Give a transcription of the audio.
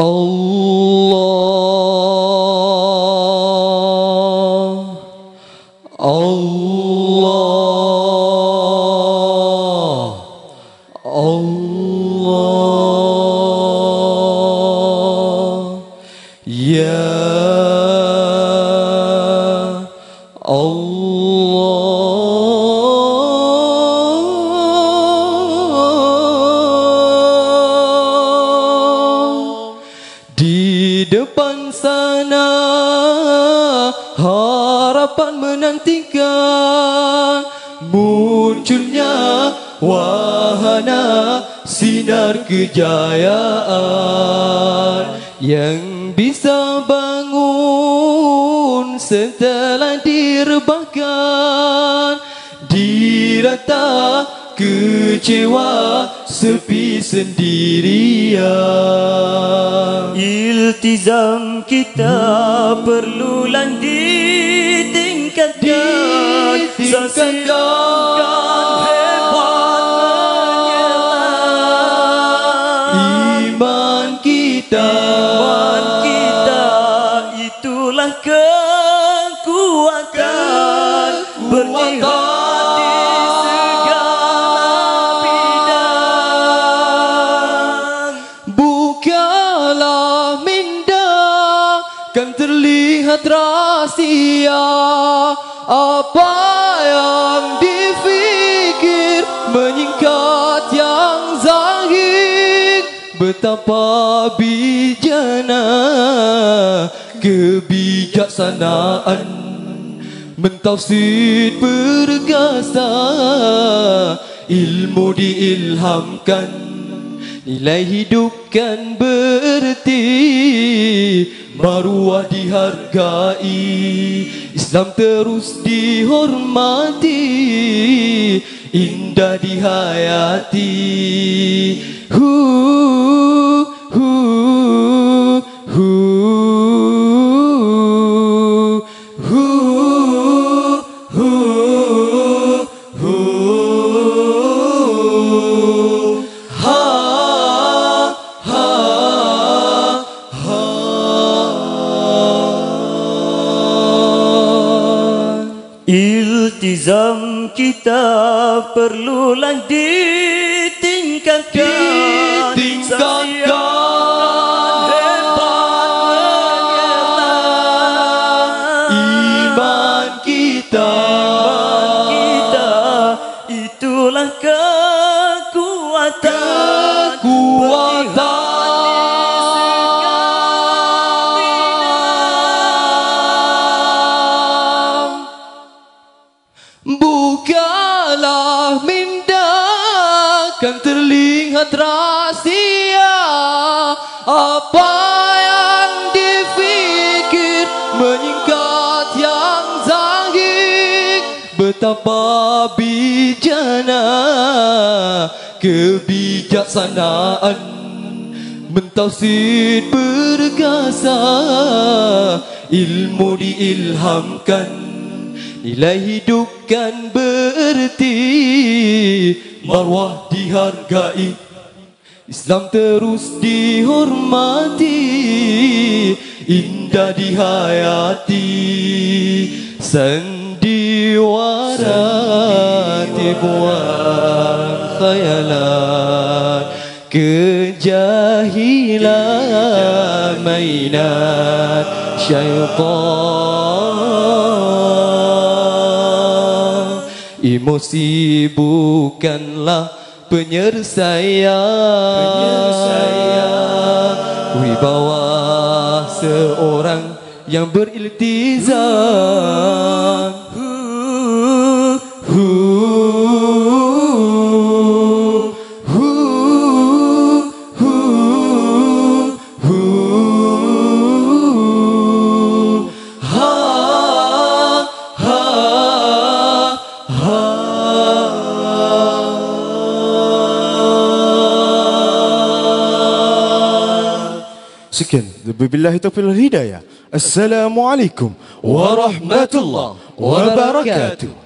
Allah, Allah, Allah, Ya Allah. Di depan sana harapan menantikan munculnya wahana sinar kejayaan yang bisa bangun setelah direbahkan, dirata kecewa sepi sendirian. Iltizam kita perlulah ditingkatkan, saksikan hebat menyerah. Iman kita itulah kekuatan, berjihad di segala bidang. bukalah minda, kan terlihat rahsia apa yang difikir menyingkat yang zahir. Betapa bijana kebijaksanaan mentafsir perkasa, ilmu diilhamkan, nilai hidup kan bererti, maruah dihargai, Islam terus dihormati, indah dihayati. Iltizam kita perlulah ditingkatkan, saksikan hebat menyerah. Iman kita itulah kekuatan, bukalah minda, kan terlihat rahsia apa yang difikir menyingkat yang zahir. Betapa bijana kebijaksanaan mentafsir perkasa, ilmu diilhamkan, nilai hidup kan bererti, maruah dihargai, Islam terus dihormati, indah dihayati. Sandiwara tibuan khayalan, kejahilan mainan syaitan. Emosi bukanlah penyelesaian, wibawa seorang yang beriltizam. Sekian, wabillahi taufiq wal hidayah. Assalamualaikum warahmatullahi wabarakatuh.